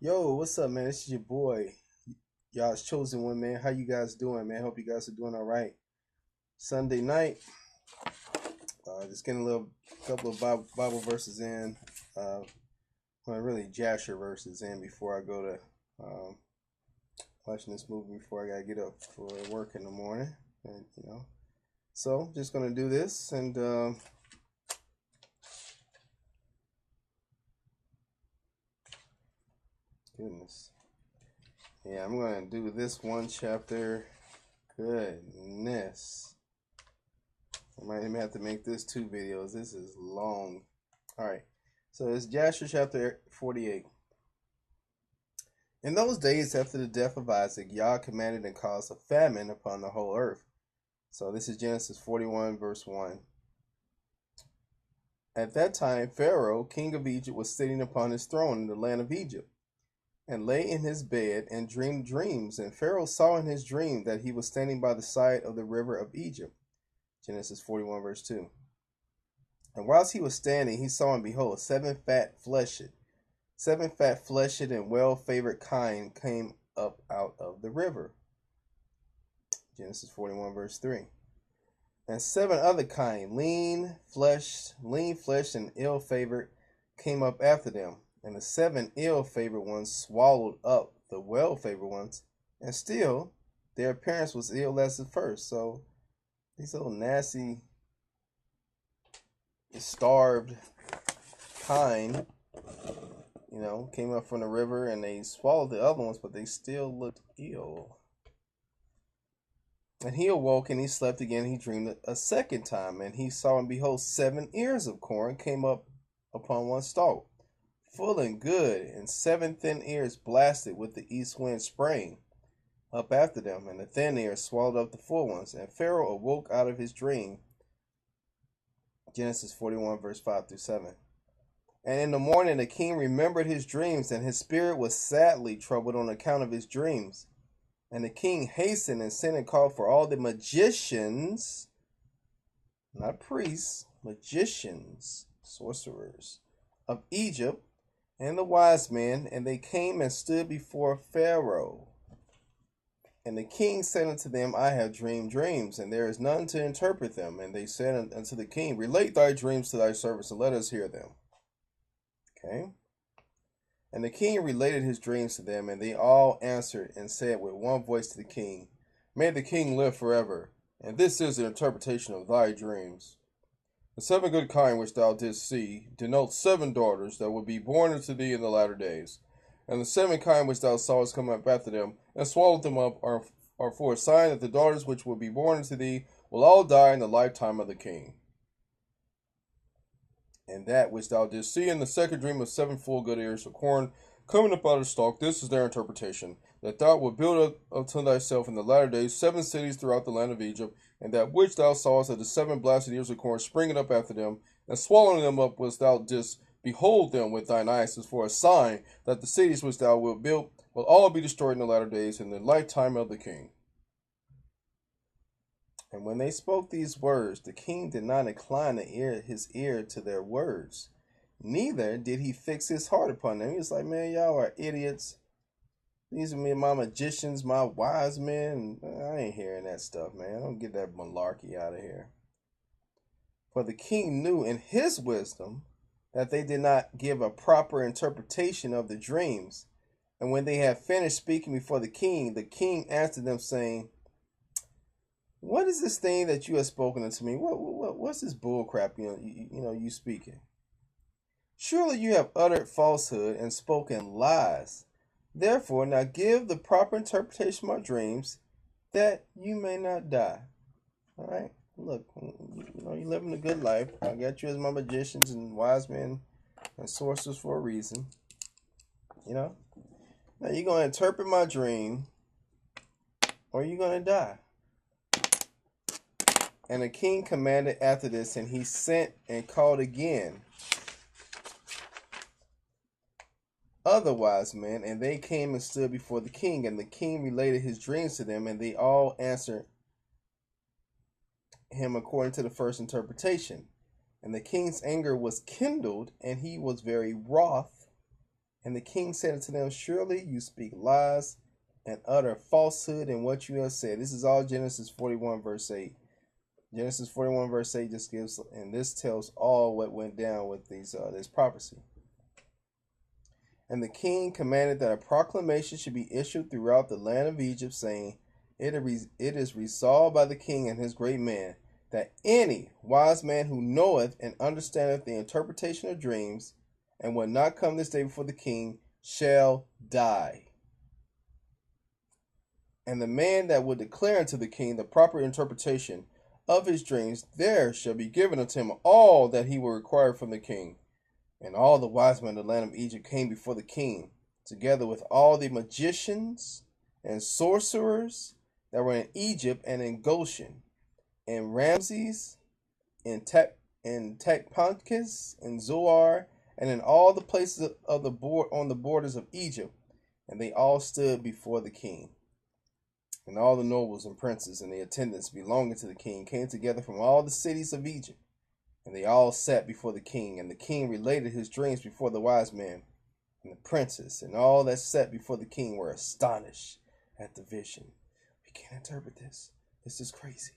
Yo, what's up, man? This is your boy, y'all's chosen one, man. How you guys doing, man? Hope you guys are doing all right. Sunday night, just getting a little couple of Bible verses in. Well, really Jasher verses in before I go to watching this movie before I gotta get up for work in the morning, and. So just gonna do this and goodness. Yeah, I'm gonna do this one chapter. Goodness. I might even have to make this 2 videos. This is long. Alright. So it's Jasher chapter 48. In those days after the death of Isaac, Yah commanded and caused a famine upon the whole earth. So this is Genesis 41, verse 1. At that time, Pharaoh, king of Egypt, was sitting upon his throne in the land of Egypt, and lay in his bed and dreamed dreams. And Pharaoh saw in his dream that he was standing by the side of the river of Egypt. Genesis 41, verse 2. And whilst he was standing, he saw and behold, seven fat fleshed and well-favored kine came up out of the river. Genesis 41, verse 3. And seven other kine, lean-fleshed and ill-favored, came up after them. And the seven ill-favored ones swallowed up the well-favored ones, and still their appearance was ill as the first. So these little nasty, starved kine, came up from the river, and they swallowed the other ones, but they still looked ill. And he awoke, and he slept again. He dreamed a second time, and he saw and behold, 7 ears of corn came up upon one stalk, full and good, and 7 thin ears blasted with the east wind sprang up after them, and the thin ears swallowed up the full ones. And Pharaoh awoke out of his dream. Genesis 41, verse 5 through 7. And in the morning the king remembered his dreams, and his spirit was sadly troubled on account of his dreams. And the king hastened and sent and called for all the magicians, not priests, magicians, sorcerers of Egypt, and the wise men, and they came and stood before Pharaoh. And the king said unto them, I have dreamed dreams, and there is none to interpret them. And they said unto the king, Relate thy dreams to thy servants, and let us hear them. Okay. And the king related his dreams to them, and they all answered and said with one voice to the king, May the king live forever, and this is the interpretation of thy dreams. The 7 good kine which thou didst see denote 7 daughters that will be born unto thee in the latter days. And the 7 kine which thou sawest come up after them, and swallowed them up, are for a sign that the daughters which will be born unto thee will all die in the lifetime of the king. And that which thou didst see in the second dream of 7 full good ears of corn coming up out of the stalk, this is their interpretation, that thou wilt build up unto thyself in the latter days 7 cities throughout the land of Egypt, and that which thou sawest of the 7 blasted ears of corn springing up after them, and swallowing them up, which thou didst behold them with thine eyes, is for a sign that the cities which thou wilt build will all be destroyed in the latter days in the lifetime of the king. And when they spoke these words, the king did not incline his ear to their words, neither did he fix his heart upon them. He was like, man, y'all are idiots. These are me, my magicians, my wise men. I ain't hearing that stuff, man. Don't get that malarkey out of here. For the king knew in his wisdom that they did not give a proper interpretation of the dreams. And when they had finished speaking before the king answered them, saying, What is this thing that you have spoken unto me? What's this bull crap you speaking? Surely you have uttered falsehood and spoken lies. Therefore, now give the proper interpretation of my dreams, that you may not die. All right? Look, you're living a good life. I got you as my magicians and wise men and sorcerers for a reason. Now you're going to interpret my dream, or you're going to die. And the king commanded after this, and he sent and called again other wise men, and they came and stood before the king. And the king related his dreams to them, and they all answered him according to the first interpretation. And the king's anger was kindled, and he was very wroth. And the king said unto them, surely you speak lies and utter falsehood in what you have said. This is all Genesis 41 verse 8. Genesis 41 verse 8 just gives, and this tells all what went down with this prophecy. And the king commanded that a proclamation should be issued throughout the land of Egypt, saying, it is resolved by the king and his great men, that any wise man who knoweth and understandeth the interpretation of dreams, and will not come this day before the king, shall die. And the man that will declare unto the king the proper interpretation of his dreams, there shall be given unto him all that he will require from the king. And all the wise men of the land of Egypt came before the king, together with all the magicians and sorcerers that were in Egypt and in Goshen, and Ramses, in Tachpanhes, in Zoar, and in all the places of the on the borders of Egypt. And they all stood before the king. And all the nobles and princes and the attendants belonging to the king came together from all the cities of Egypt. And they all sat before the king. And the king related his dreams before the wise men. And the princes and all that sat before the king were astonished at the vision. We can't interpret this. This is crazy.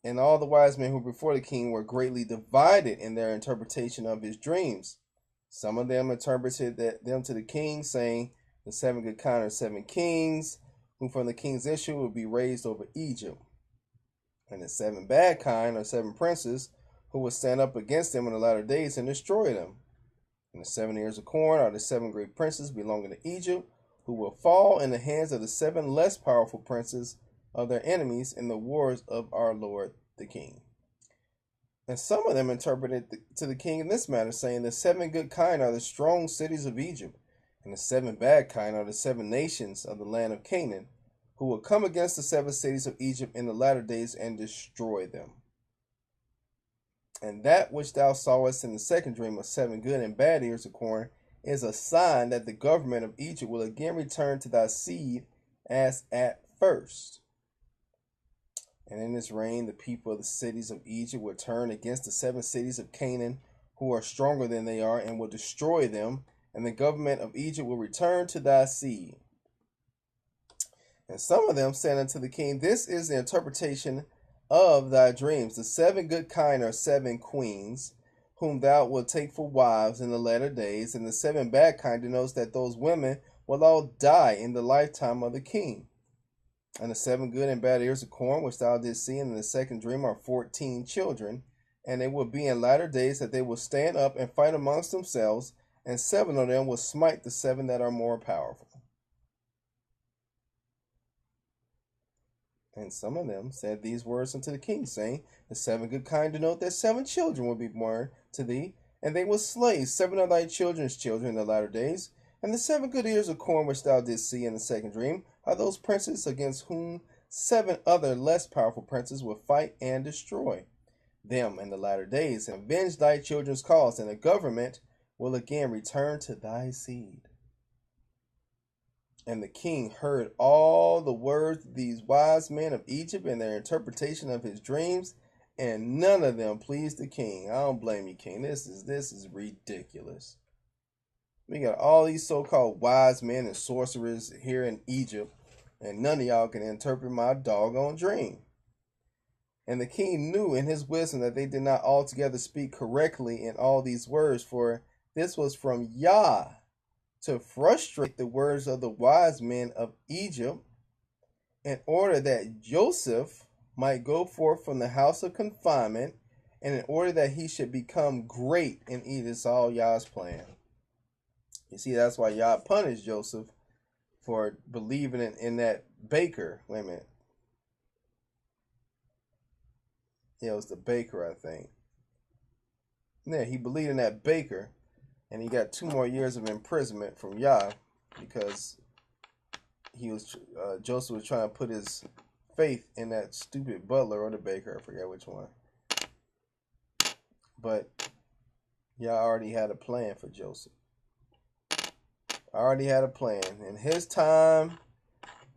And all the wise men who were before the king were greatly divided in their interpretation of his dreams. Some of them interpreted them to the king, saying, the 7 good kind are 7 kings, who from the king's issue will be raised over Egypt. And the 7 bad kind are 7 princes, who will stand up against them in the latter days and destroy them. And the 7 ears of corn are the 7 great princes belonging to Egypt, who will fall in the hands of the 7 less powerful princes of their enemies in the wars of our Lord the king. And some of them interpreted to the king in this manner, saying, the 7 good kind are the strong cities of Egypt, and the 7 bad kind are the 7 nations of the land of Canaan, who will come against the 7 cities of Egypt in the latter days and destroy them. And that which thou sawest in the second dream of 7 good and bad ears of corn is a sign that the government of Egypt will again return to thy seed as at first. And in this reign, the people of the cities of Egypt will turn against the 7 cities of Canaan, who are stronger than they are, and will destroy them, and the government of Egypt will return to thy seed. And some of them said unto the king, this is the interpretation of thy dreams. The 7 good kind are 7 queens, whom thou wilt take for wives in the latter days, and the 7 bad kind denotes that those women will all die in the lifetime of the king. And the 7 good and bad ears of corn, which thou didst see in the second dream, are 14 children. And it will be in latter days that they will stand up and fight amongst themselves, and 7 of them will smite the 7 that are more powerful. And some of them said these words unto the king, saying, the 7 good kind denote that 7 children will be born to thee, and they will slay 7 of thy children's children in the latter days. And the 7 good ears of corn which thou didst see in the second dream are those princes against whom 7 other less powerful princes will fight and destroy them in the latter days, and avenge thy children's cause, and the government will again return to thy seed. And the king heard all the words of these wise men of Egypt and their interpretation of his dreams, and none of them pleased the king. I don't blame you, king. This is ridiculous. We got all these so-called wise men and sorcerers here in Egypt, and none of y'all can interpret my doggone dream. And the king knew in his wisdom that they did not altogether speak correctly in all these words, for this was from Yah, to frustrate the words of the wise men of Egypt, in order that Joseph might go forth from the house of confinement, and in order that he should become great in Egypt. It's all Yah's plan. You see, that's why Yah punished Joseph for believing in that baker. Wait a minute. Yeah, it was the baker, I think. Yeah, he believed in that baker, and he got 2 more years of imprisonment from Yah because Joseph was trying to put his faith in that stupid butler or the baker. I forget which one. But Yah already had a plan for Joseph. Already had a plan. In his time,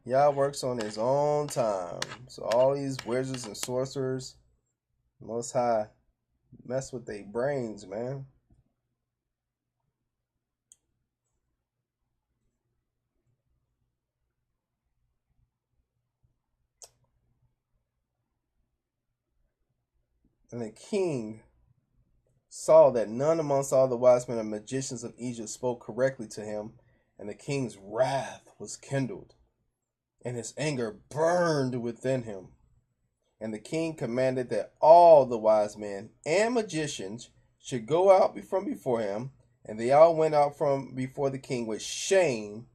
Yah works on his own time. So all these wizards and sorcerers, Most High, mess with their brains, man. And the king saw that none amongst all the wise men and magicians of Egypt spoke correctly to him, and the king's wrath was kindled, and his anger burned within him. And the king commanded that all the wise men and magicians should go out from before him, and they all went out from before the king with shame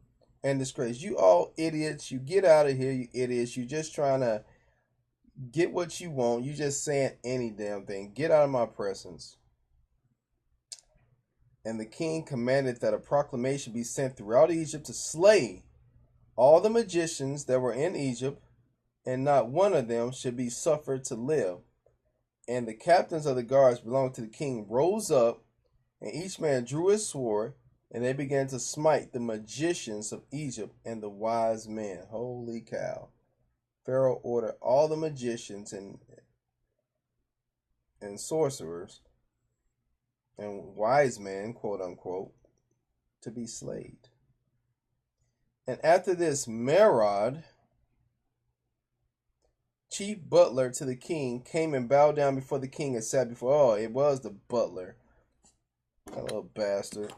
and disgrace. You all idiots, you get out of here, you idiots. You just trying to get what you want. You just saying any damn thing. Get out of my presence. And the king commanded that a proclamation be sent throughout Egypt to slay all the magicians that were in Egypt, and not one of them should be suffered to live. And the captains of the guards belonging to the king rose up, and each man drew his sword, and they began to smite the magicians of Egypt and the wise men. Holy cow. Pharaoh ordered all the magicians and sorcerers and wise men, quote unquote, to be slayed. And after this, Merod, chief butler to the king, came and bowed down before the king and sat before. Oh, it was the butler. That little bastard.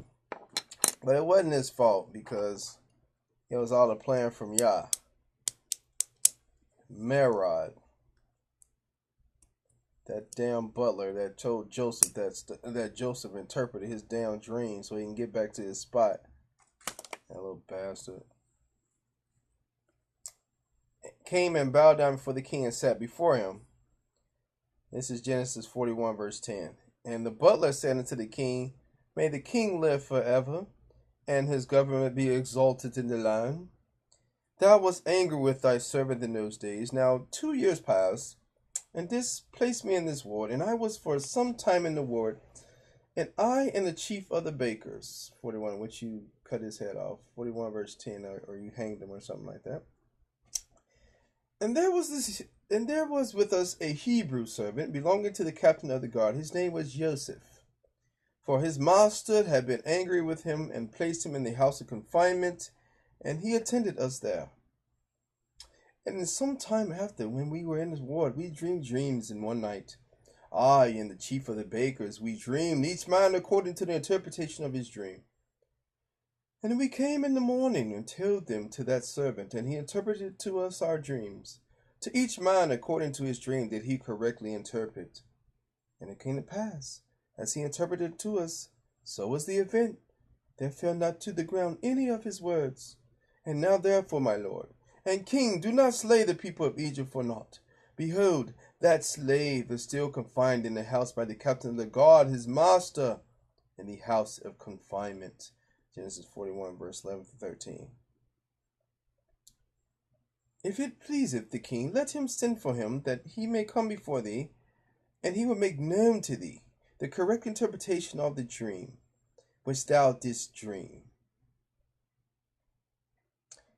But it wasn't his fault, because it was all a plan from Yah. Merod. That damn butler that told Joseph that Joseph interpreted his damn dream so he can get back to his spot. That little bastard. Came and bowed down before the king and sat before him. This is Genesis 41 verse 10. And the butler said unto the king, May the king live forever, and his government be exalted in the land. Thou wast angry with thy servant in those days. Now 2 years passed, and this placed me in this ward, and I was for some time in the ward, and I and the chief of the bakers, 41, which you cut his head off, 41 verse 10, or you hanged him or something like that. And there was with us a Hebrew servant belonging to the captain of the guard. His name was Joseph. For his master had been angry with him and placed him in the house of confinement, and he attended us there. And in some time after, when we were in his ward, we dreamed dreams in one night. I and the chief of the bakers, we dreamed, each man according to the interpretation of his dream. And we came in the morning and told them to that servant, and he interpreted to us our dreams. To each man according to his dream did he correctly interpret. And it came to pass, as he interpreted to us, so was the event. There fell not to the ground any of his words. And now therefore, my lord, and king, do not slay the people of Egypt for naught. Behold, that slave is still confined in the house by the captain of the guard, his master, in the house of confinement. Genesis 41, verse 11 to 13. If it pleaseth the king, let him send for him, that he may come before thee, and he will make known to thee the correct interpretation of the dream, which thou didst dream.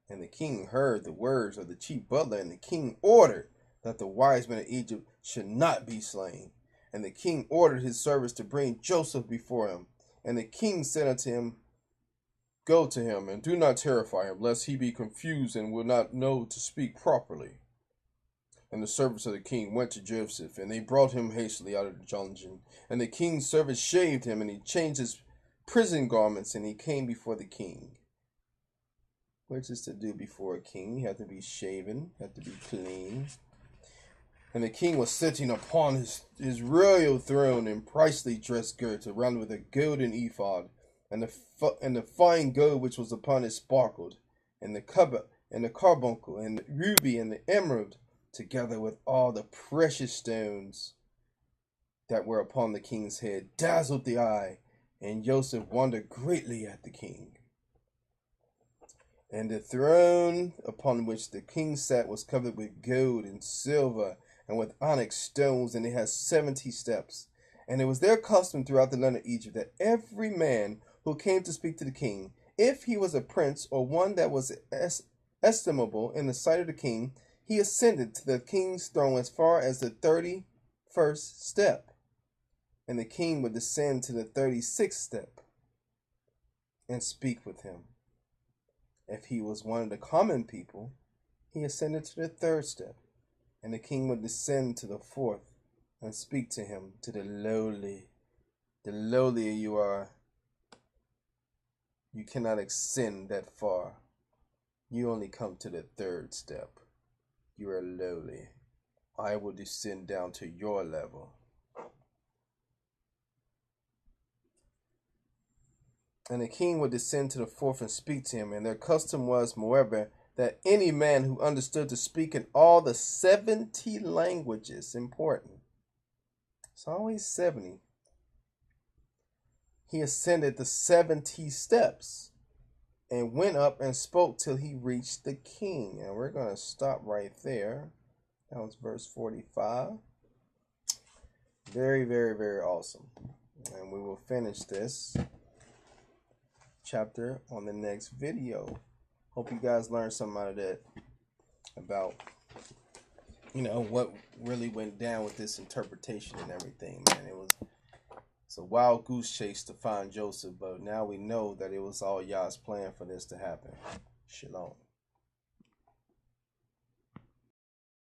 And the king heard the words of the chief butler, and the king ordered that the wise men of Egypt should not be slain. And the king ordered his servants to bring Joseph before him. And the king said unto him, Go to him, and do not terrify him, lest he be confused and will not know to speak properly. And the servants of the king went to Joseph, and they brought him hastily out of the dungeon. And the king's servants shaved him, and he changed his prison garments, and he came before the king. Which is to do before a king? You have to be shaven, you have to be clean. And the king was sitting upon his royal throne in pricely dressed girds, around with a golden ephod, and the fine gold which was upon it sparkled, and the carbuncle, and the ruby, and the emerald, together with all the precious stones that were upon the king's head, dazzled the eye, and Joseph wondered greatly at the king. And the throne upon which the king sat was covered with gold and silver, and with onyx stones, and it has 70 steps. And it was their custom throughout the land of Egypt that every man who came to speak to the king, if he was a prince or one that was estimable in the sight of the king, he ascended to the king's throne as far as the 31st step. And the king would descend to the 36th step and speak with him. If he was one of the common people, he ascended to the 3rd step, and the king would descend to the 4th and speak to him, to the lowly. The lowlier you are, you cannot ascend that far. You only come to the third step. You are lowly. I will descend down to your level. And the king would descend to the fourth and speak to him. And their custom was, moreover, that any man who understood to speak in all the 70 languages, important, it's always 70, he ascended the 70 steps and went up and spoke till he reached the king. And we're going to stop right there. That was verse 45. Very, very, very awesome. And we will finish this chapter on the next video. Hope you guys learned something out of that about, what really went down with this interpretation and everything, man. It's a wild goose chase to find Joseph, but now we know that it was all Yah's plan for this to happen. Shalom.